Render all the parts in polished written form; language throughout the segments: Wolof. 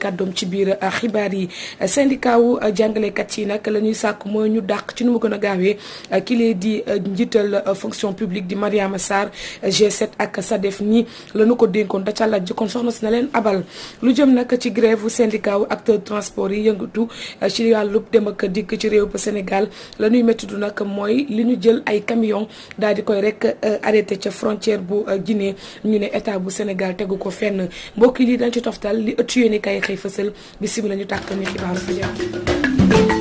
kàddoom ci biir xibaar yi. syndicat wu jàngalekat yi nag la ñuy sàkk mooy ñu dàq ci nu mu gën a gaawee ki lee di njiital fonction publique di Mariama Sarr G7 ak SADEF nii la ñu ko dénkoon da ca laaj kon soxna si na leen abal lu jëm nag ci grève wu syndicat wu acteur transport yi yëngatu ci wàllub dem ak dikk ci réew ba Sénégal la ñuy métti du nag mooy li ñu jël ay camion daal di koy rek arrêté ca frontière bu Guinée ñu ne état bu Sénégal tegu ko fenn mbokk yi lii dañ ci toftal li ëttu yéene kay xëy fësal bisimilah ñu tàkk ni xibaaru fajar.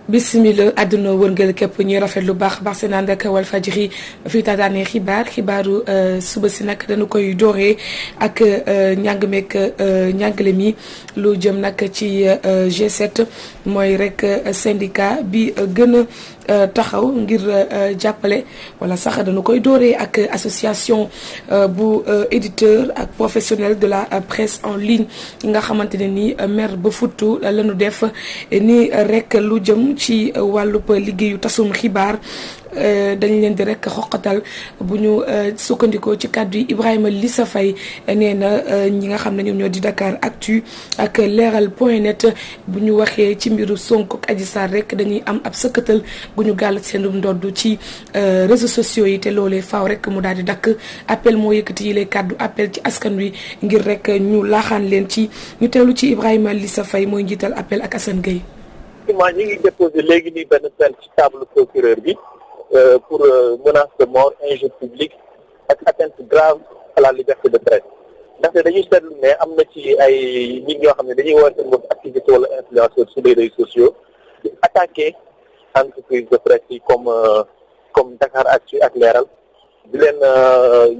bisimila àdduna wërngël képp ñuy rafet lu baax baax seen ànd ak Walfadjri fii taataane xibaaru suba si nag dañu koy dooree ak njàngale mi lu jëm nag ci G7 mooy rek syndicat bi gën a taxaw ngir jàppale wala sax dañu koy dooree ak association bu éditeur ak professionnel de la presse en ligne nga xamante ne ni mer ba futtu lañu def ni rek lu jëm ci wàllub liggéeyu tasum xibaar dañ leen di rek xoqatal bu ñu sukkandikoo ci kàddu yi Ibrahima Lissa Faye nee na ñi nga xam ne ñoom ñoo di Dakar Actu ak leeral.net bu ñu waxee ci mbiru Sonko ak Adji Sarr rek dañuy am ab sëkkatal gu ñu gàll seen ndodd ci réseaux sociaux yi te loolee faaw rek mu daal di dakk appel moo yëkkati yi lay kàddu appel ci askan wi ngir rek ñu laaxaan leen ci ñu teewlu ci Ibrahima Lissa Faye mooy njiital appel ak Assane Gueye. ñu ngi déposé léegi nii benn plainte ci table procureur bi pour menace de mort, injure publique ak atteinte grave à la liberté de presse ndaxte dañuy seetlu ne am na ci ay nit ñoo xam ne dañuy woon seen bopp activité wala influenceur sur les réseaux sociaux di attaquer entreprise de presse yi comme Dakar Actu ak Leeral di leen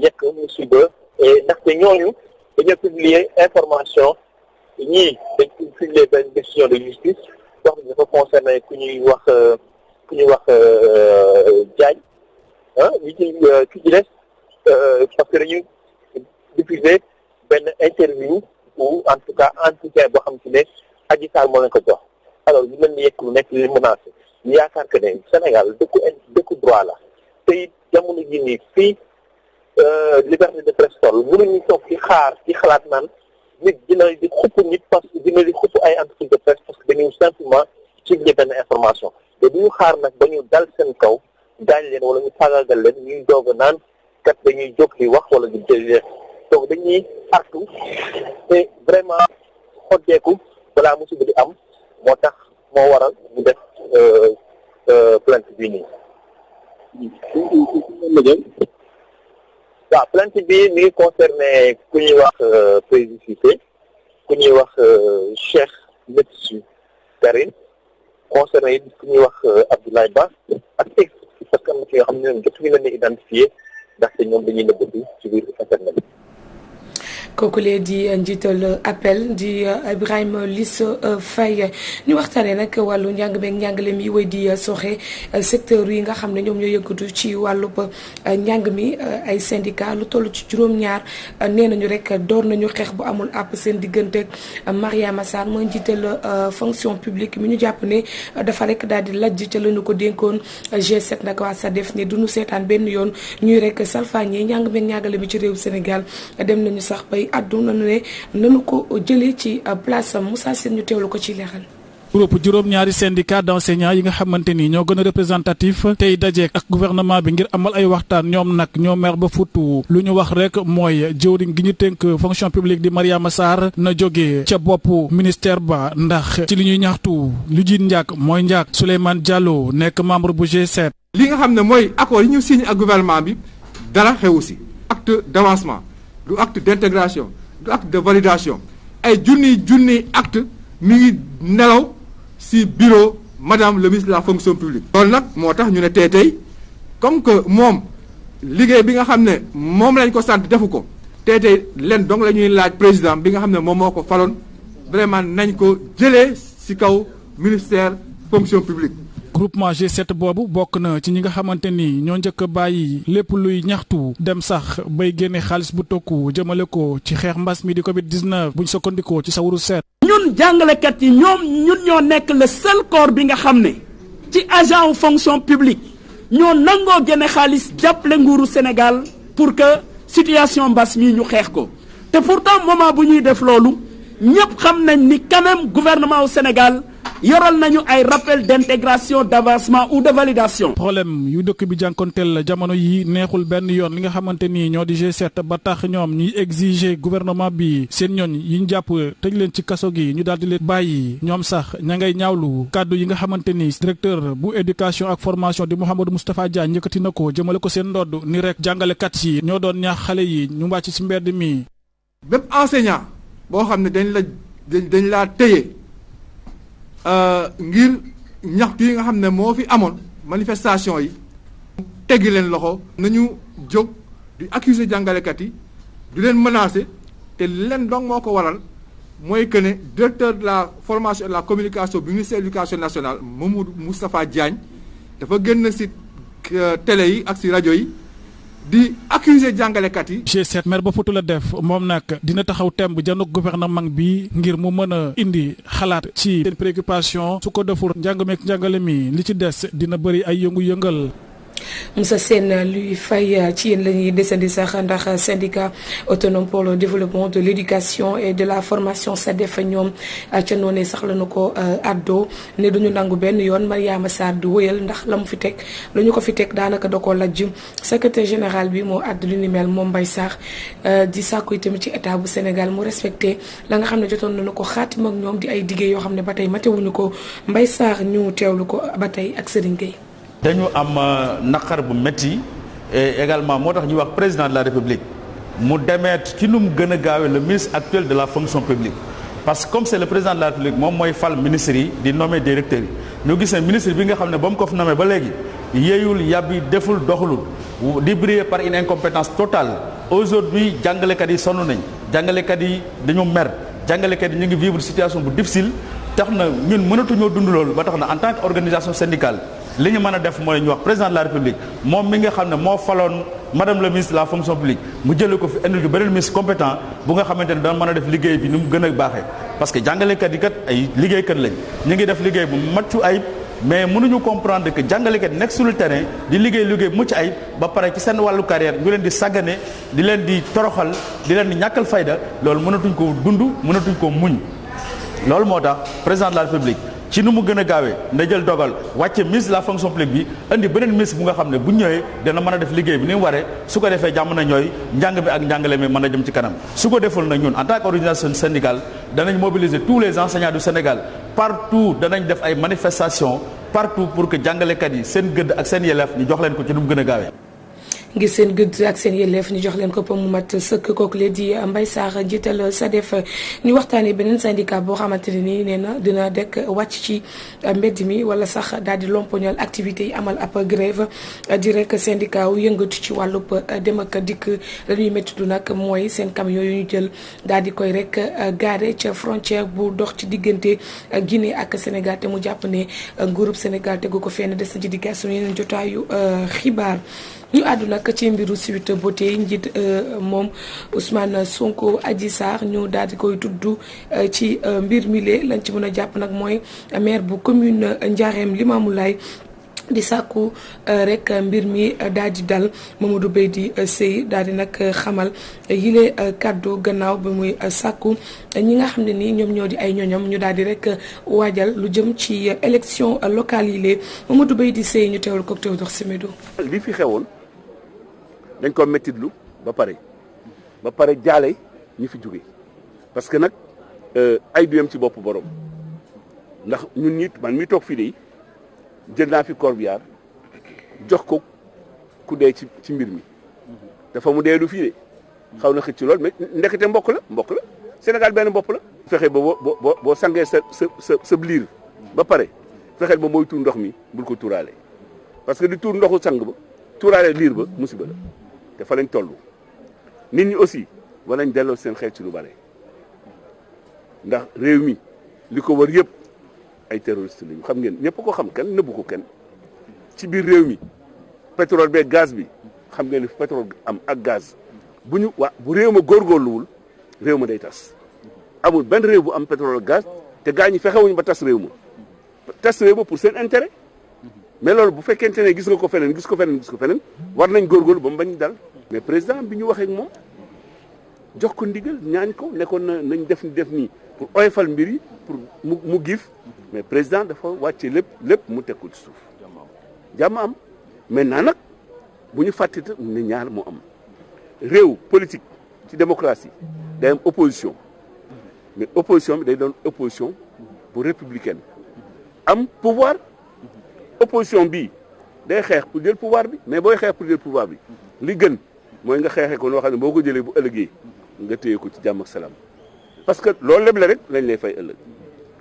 yekk musiba et ndaxte ñooñu dañoo publier information ñii dañ publier benn décision de justice wax ne dafa concerné ku ñuy wax Diagne ñi ci ki ci des parce que dañuy diffuser benn interview ou en tout cas entretien boo xam ci ne Adji Sarr moo leen ko jox alors ñu mel ni yekk lu nekk li menacé ñu yaakaar que ne Sénégal dëkku droit la te it jamono ji nii fii liberté de presse toll mënuñu toog ci xaar ci xalaat naan nit dina di xupp nit parce que dina di xupp ay entreprise de presse parce que dañuy simplement publier benn information te du ñu xaar nag ba ñu dal seen kaw gaañ leen wala ñu faagaagal leen ñuy doog a naan kat dañuy jóg di wax wala di jëli leen donc dañuy artu te vraiment xoddeeku balaa musiba di am moo tax moo waral mu def plainte bii nii. waaw plainte bi mi ngi concerné ku ñuy wax Président Cissé ku ñuy wax Cheikh Metsu Karim concerné it ku ñuy wax Abdoulaye Ba ak ex parce que am na ci yoo xam ne ñoom jotuñu leen a identifié ndaxte ñoom dañuy nëbbatu ci biir internet. kooku lee di njiital appel di Ibrahima Lissa Faye ñu waxtaanee nag wàllu njàng meeg njàngale mi wéy di soxe secteur yi nga xam ne ñoom ñoo yëkkatu ci wàllub njàng mi ay syndicat lu toll ci juróom-ñaar nee nañu rek door nañu xeex bu amul àpp seen diggante Mariama Sarr mooy njiital fonction publique mi ñu jàpp ne dafa rek daal di lajj ca la ñu ko dénkoon G7 nag waa SADEF ne duñu seetaan benn yoon ñuy rek salfaañee njàng meeg njàngale mi ci réew Sénégal dem nañu sax bay addu nañu ne nanu ko jëlee ci place am Moussa Sène ñu teewlu ko ci leeral. groupe juróom-ñaari syndicat d'enseignants yi nga xamante ni ñoo gën a représentatif tey dajeek ak gouvernement bi ngir amal ay waxtaan ñoom nag ñoo mer ba futu lu ñu wax rek mooy jëwriñ gi ñu tënk fonction publique di Mariama Sarr na jógee ca boppu ministère ba ndax ci li ñuy ñaxtu lu jiit njàkk mooy njàkk Souleymane Diallo nekk membre bu G7. li nga xam ne mooy accord yi ñu signé ak gouvernement bi dara xewu si acte d'avancement du acte d'intégration du acte de validation ay junni acte mi ngi nelaw ci bureau madame le ministre de la fonction publique. loolu nag moo tax ñu ne tey comme que moom liggéey bi nga xam ne moom lañ ko sant defu ko tey leen donc la ñuy laaj président bi nga xam ne moom moo ko faloon vraiment nañ ko jëlee ci kaw ministère fonction publique. groupement G7 boobu bokk na ci ñi nga xamante ni ñoo njëkk a bàyyi lépp luy ñaxtu dem sax bay génne xaalis bu tokku jëmale ko ci xeex mbas mi di Covid 19 buñ sukkandikoo ci Saourou Seet. ñun jàngalekat yi ñun ñoo nekk le seul corps bi nga xam ne ci agent wu fonction publique ñoo nangoo génne xaalis jàppale nguuru Sénégal pour que situation mbas mi ñu xeex ko te pourtant moment bu ñuy def loolu ñëpp xam nañ ni quand même gouvernement au Sénégal yoral nañu ay rappel d'intégration d'avancement ou de validation. problème yu dëkk bi jànkonteel jamono yi neexul benn yoon li nga xamante ni ñoo di G7 ba tax ñoom ñuy exiger gouvernement bi seen ñooñ yi ñu jàpp tëj leen ci kaso gi ñu daal di leen bàyyi ñoom sax ña ngay ñaawlu kàddu yi nga xamante ni directeur bu éducation ak formation di Mouhamadou Moustapha Diagne yëkkati na ko jëmale ko seen ndodd ni rek jàngalekat yi ñoo doon ñaax xale yi ñu wàcc ci mbedd mi. bépp enseignant boo xam ne dañ laa téye ngir ñaxtu yi nga xam ne moo fi amoon manifestation yi teggi leen loxo nañu jóg di accuser jàngalekat yi di leen menacer te leen dong moo ko waral mooy que ne directeur de la formation et de la communication bu ministère de l'éducation nationale Mamadou Moustapha Diagne dafa génn ci télé yi ak ci rajo yi di accuser jàngalekat yi. G7 maire ba futu la def moom nag dina taxaw temb janok gouvernement bi ngir mu mën a indi xalaat ci seen préoccupation su ko deful njàng meek njàngale mi li ci des dina bëri ay yëngu-yëngal. Moussa Sène luy fay ci yéen la ñuy desandi sax ndax syndicat autonome pour le développement de l'éducation et de la formation SADEF ñoom ca noonee sax la ñu ko àddoo ne duñu nangu benn yoon Mariama Sarr di wëyal ndax la mu fi teg la ñu ko fi teg daanaka da koo lajj secrétaire général bi moo àddu lu ni mel moom Mbaye Sarr di sàkku tamit ci état bu Sénégal mu respecté la nga xam ne jotoon nañu ko xaatim ak ñoom di ay diggé yoo xam ne ba tey matewuñu ko Mbaye Sarr ñu teewlu ko ba tey ak Serigne Gueye. dañu am naqar bu métti et également moo tax ñuy wax président de la république mu demeet ci nu mu gën a gaawee le ministre actuel de la fonction publique parce que comme c'est le président de la république moom mooy fal ministre yi di nommer directeur yi ñu gis ne ministre bi nga xam ne ba mu ko fi nommé ba léegi yeeyul yàbbi deful doxalul di briller par une incompétence totale aujourd'hui jàngalekat yi sonn nañ jàngalekat yi dañu mer jàngalekat yi ñu ngi vivre situation bu difficile tax na ñun mënatuñoo dund loolu ba tax na en tant que organisation syndicale li ñu mën a def mooy ñu wax président de la république moom mi nga xam ne moo faloon madame le ministre de la fonction publique mu jëlee ko fi indil ko beneen ministre compétent bu nga xamante ne dana mën a def liggéey bi ni mu gën a baaxee parce que jàngalekat yi kat ay liggéeykat lañ ñu ngi def liggéey bu maccu ayib mais mënuñu comprendre que jàngalekat nekk sur le terrain di liggéey bu mucc ayib ba pare ci seen wàllu carrière ñu leen di sàggane di leen di toroxal di leen di ñàkkal fayda loolu mënatuñ ko dund mënatuñ ko muñ loolu moo tax président de la république ci nu mu gën a gaawee nda jël dogal wàcce ministre de la fonction publique bi indi beneen ministre bu nga xam ne bu ñëwee dana mën a def liggéey bi ni mu waree su ko defee jàmm na ñooy njàng bi ak njàngale mi mën a jëm ci kanam su ko deful nag ñun en tant qu'organisation syndicale danañ mobiliser tous les enseignants du Sénégal partout danañ def ay manifestations partout pour que jàngalekat yi seen gëdd ak seen yelleef ñu jox leen ko ci nu mu gën a gaawee. ngir seen gëdd ak seen yelleef ñu jox leen ko pa mu mat sëkk kooku lee di Mbaye Sarr jiital SADEF ñu waxtaanee beneen syndicat boo xamante ne nii nee na dina dekk wàcc ci mbedd mi wala sax daal di lompoñal activités yi amal ab grève di rek syndicat wu yëngatu ci wàllub dem ak dikk la ñuy métti du nag mooy seen camion yooyu ñu jël daal di koy rek garé ca frontière bu dox ci diggante Guinée ak Sénégal te mu jàpp ne nguurub Sénégal tegu ko fenn des na ci digg suñu yeneen jotaayu xibaar. ñu àddu nag ci mbiru Sweet Beauté njiit moom Ousmane Sonko Adji Sarr ñu daal di koy tudd ci mbir mi lañ ci mën a jàpp nag mooy maire bu commune Ndiarème Limamoulaye di sàkku rek mbir mi daal di dal Mamadou Bey di sëy daal di nag xamal yile kàddu gannaaw bi muy sàkku ñi nga xam ne nii ñoom ñoo di ay ñoñam ñu daal di rek waajal lu jëm ci élection locale yi lee Mamadou Bey di sëy ñu teewal ko teew dox simédo li fi xewoon dañ ko mettitlu ba pare jaale ñi fi jóge parce que nag ay du yem ci bopp borom ndax ñun ñit man mi toog fii de jël naa fi corbillard jox ko ku dee ci mbir mi dafa mu dee du fii de xaw na xëcc lool mais ndekete mbokk la Sénégal benn bopp la. fexe ba boo sangee sa liir ba pare fexeel ba mooy tuur ndox mi bul ko tuuraale parce que di tuur ndoxu sang ba tuuraale liir ba musiba la te fa lañ toll nit ñi aussi war nañ delloo seen xel ci lu bare ndax réew mi li ko war yëpp ay terroriste lañu xam ngeen ñëpp ko xam kenn nëbbu ko kenn ci biir réew mi pétrole beeg gaz bi xam ngeen ni pétrole am ak gaz bu réew ma góorgóorluwul réew ma day tas amul benn réew bu am pétrole ak gaz te gaa ñi fexewuñu ba tas réew ma pour seen intérêt mais loolu bu fekkente ne gis nga ko feneen war nañ góorgóorlu ba mu bañ dal mais président bi ñu waxee ak moom jox ko ndigal ñaañ ko nekkoon na nañ def nii pour oyofal mbir yi pour mu giif mais président dafa wàcce lépp mu teg ko ci suuf jàmm am maintenant nag bu ñu fàttita ne ñaar moo am réew politique ci démocratie day am opposition mais opposition bi day doon opposition bu républicaine am pouvoir opposition bii day xeex pour jël pouvoir bi mais booy xeex pour jël pouvoir bi li gën mooy nga xeexee ko noo xam ne boo ko jëlee bu ëllëgee nga téye ko ci jàmm ak salaam parce que loolu lépp la rek lañ lay fay ëllëg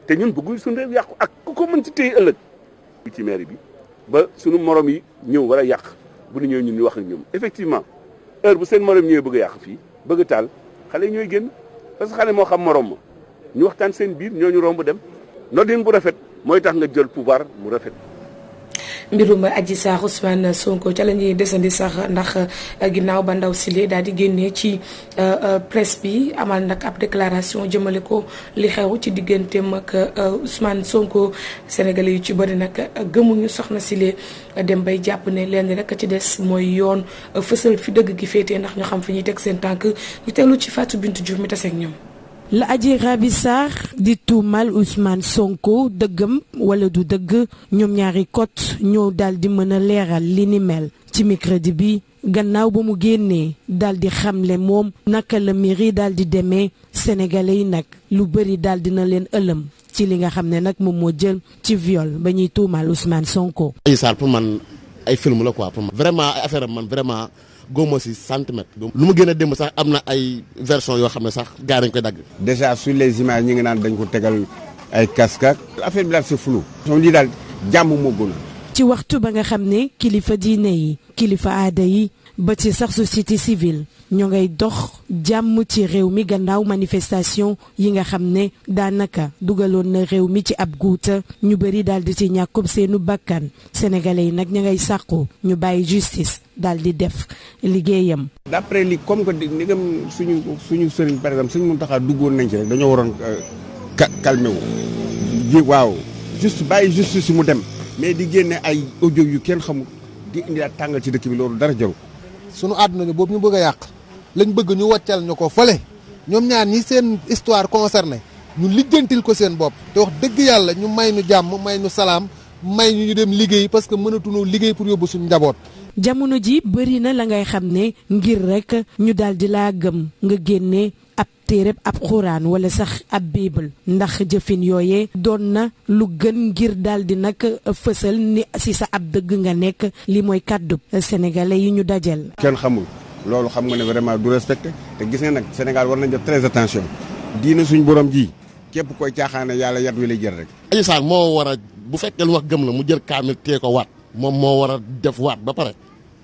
te ñun bëgguñ suñu réew yàqu ak ku ko mën ci téye ëllëg ci mairie bi ba suñu morom yi ñëw war a yàq bu ñu ñëw ñun ñu wax ak ñoom effectivement heure bu seen morom ñëwee bëgg a yàq fii bëgg a taal xale ñooy génn parce que xale moo xam morom ma ñu waxtaan seen biir ñooñu romb dem noddin bu rafet mooy tax nga jël pouvoir mu rafet. mbirum Adji Sarr Ousmane Sonko ca la ñuy desandi sax ndax ginnaaw ba ndaw sile daal di génnee ci presse bi amal nag ab déclaration jëmale ko li xew ci digganteem ak Ousmane Sonko sénégalais yu ci bëri nag gëmuñu soxna sile dem bay jàpp ne leen rek ci des mooy yoon fësal fi dëgg gi féetee ndax ñu xam fi ñuy teg seen tànk ñu teelu ci Fatou Bintou Diouf mi taseeg ñoom. la Adji Raby Sarr di tuumal Ousmane Sonko dëggam wala du dëgg ñoom ñaari kot ñoo daal di mën a leeral li ni mel ci mercredi bi gannaaw ba mu génnee daal di xamle moom naka la mbir yi daal di demee sénégalais yi nag lu bëri daal dina leen ëlëm ci li nga xam ne nag moom moo jël ci viol ba ñuy tuumal Ousmane Sonko. Adji Sarr pour man ay film la quoi pour man vraiment ay affaire am man vraiment. góomoo si centimètre lu mu gën a démb sax am na ay version yoo xam ne sax gars dañ koy dagg. déjà sur les images ñi ngi naan dañ ko tegal ay casque affaire bi daal c'est flou. lii daal jàmm moo gën. ci waxtu ba nga xam ne kilifa diine yi kilifa aada yi ba ci sax société civile ñoo ngay dox jàmm ci réew mi gannaaw manifestation yi nga xam ne daanaka dugaloon na réew mi ci ab guuta ñu bëri daal di ci ñàkkub seenu bakkan sénégalais yi nag ña ngay sàqu ñu bàyyi justice daal di def liggéeyam. d'après li comme que ni nga suñu sëriñ par exemple suñu Mountakha duggoon nañ ci rek dañoo waroon calmer wu. waaw juste bàyyi justice mu dem mais di génne ay audio yu kenn xamul di indi daal tàngal ci dëkk bi loolu dara jaru. sunu àdduna ni boobu ñu bëgg a yàq lañ bëgg ñu wàccal ñu ko fële ñoom ñaar ñi seen histoire concerné ñu lijjantil ko seen bopp te wax dëgg yàlla ñu may ñu jàmm may ñu salaam may ñu dem liggéey parce que mënatuñu liggéey pour yóbbu suñu njaboot. jamono ji bëri na la ngay xam ne ngir rek ñu daal di laa gëm nga génne ab téereb ab xuraan wala sax ab bible ndax jëfin yooyee doon na lu gën ngir daal di nag fësal ni si sa ab dëgg nga nekk li mooy kàddu sénégalais yi ñu dajal. kenn xamul loolu xam nga ne vraiment du respecté te gis nga nag Sénégal war nañ def très attention diina suñu borom ji képp koy caaxaane yàlla yat wi lay jël rek. Adji Sarr moo war a bu fekkee lu wax gëm la mu jël kaamil tee ko waat moom moo war a def waat ba pare.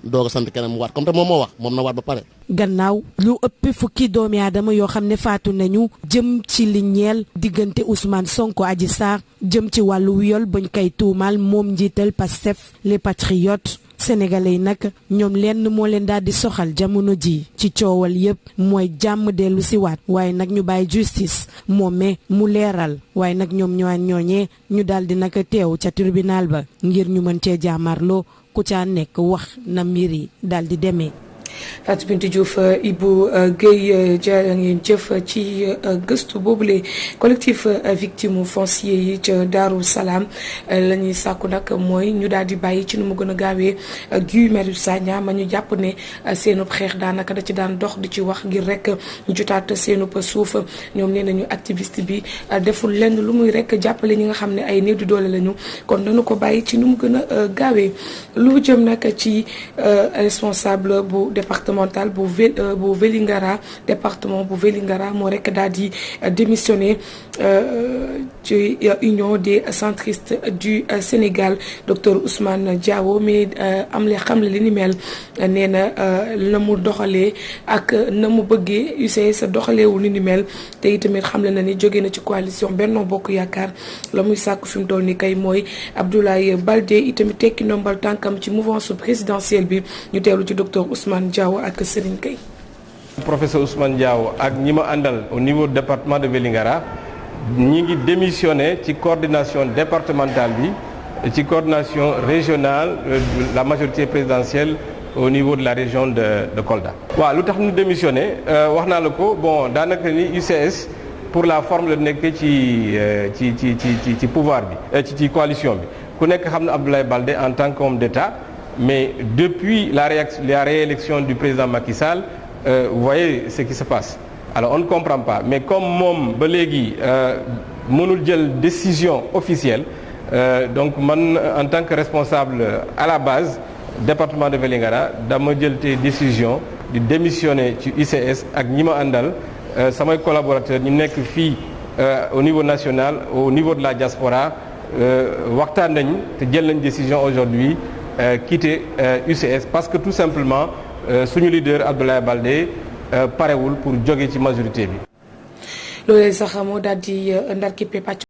doog a sant keneen mu waat comme te moom moo wax moom na waat ba pare. gannaaw lu ëpp fukki doomi aadama yoo xam ne faatu nañu jëm ci li ñeel diggante Ousmane Sonko Adji Sarr jëm ci wàllu viol bañ koy tuumal moom njiital Pastef les patriotes sénégalais yi nag ñoom lenn moo leen daal di soxal jamono ji ci coowal yëpp mooy jàmm dellu si waat waaye nag ñu bàyyi justice moomee mu leeral waaye nag ñoom ñooñee ñu daal di nag teew ca tribunal ba ngir ñu mën cee jaamarloo ku ca nekk wax na mbir yi daal di demee. Fatou Bintou Diouf Ibou Guèye jërë ngeen jëf ci gëstu boobule collectif victime foncier yi ca Daaru Salaam la ñuy sàkku nag mooy ñu daal di bàyyi ci nu mu gën a gaawee Guy Marius Sagna ma ñu jàpp ne seenub xeex daanaka da ci daan dox di ci wax ngir rek ñu jotaat seenub suuf ñoom nee nañu activiste bi deful lenn lu muy rek jàppale ñi nga xam ne ay néew di doole lañu kon dañu ko bàyyi ci nu mu gën a gaawee lu jëm nag ci responsable bu départemental bu Vélingara département bu Vélingara moo rek daal di démissionné ci union des centristes du Sénégal docteur Ousmane Diawo mais am le xam le li ni mel nee na mu doxalee ak na mu bëggee UCS doxaleewul li ni mel te itamit xam le na ni jóge na ci coalition Benno Bokk Yaakaar la muy sàkku fi mu toll ni kay mooy Abdoulaye Baldé itamit tekki ndombal tànkam ci mouvance présidentielle bi ñu teewlu ci docteur Ousmane Diawo ak Serigne Gueye. professeur Ousmane Diaw ak ñi ma àndal au niveau du département de Vélingara ñi ngi démissionné ci coordination départementale bi ci coordination régionale de la majorité présidentielle au niveau de la région de Kolda. waaw lu tax ñu démissionné wax naa la ko bon daanaka ni UCS pour la forme la nekk ci pouvoir bi ci coalition bi ku nekk xam na Abdoulaye Baldé en tant qu'homme d'État mais depuis la réélection du président Macky Sall vous voyez ce qui se passe alors on ne comprend pas mais comme moom ba léegi mënul jël décision officielle donc man en tant que responsable à la base département de Vélingara dama jël te décision di démissionner ci UCS ak ñi ma àndal samay collaborateurs ñu nekk fii au niveau national au niveau de la diaspora waxtaan nañ te jël nañ décision aujourd'hui quitter UCS parce que tout simplement suñu leader Abdoulaye Baldé parewul pour jóge ci majorité bi. loolee sax moo daal di ndar kippe pàcc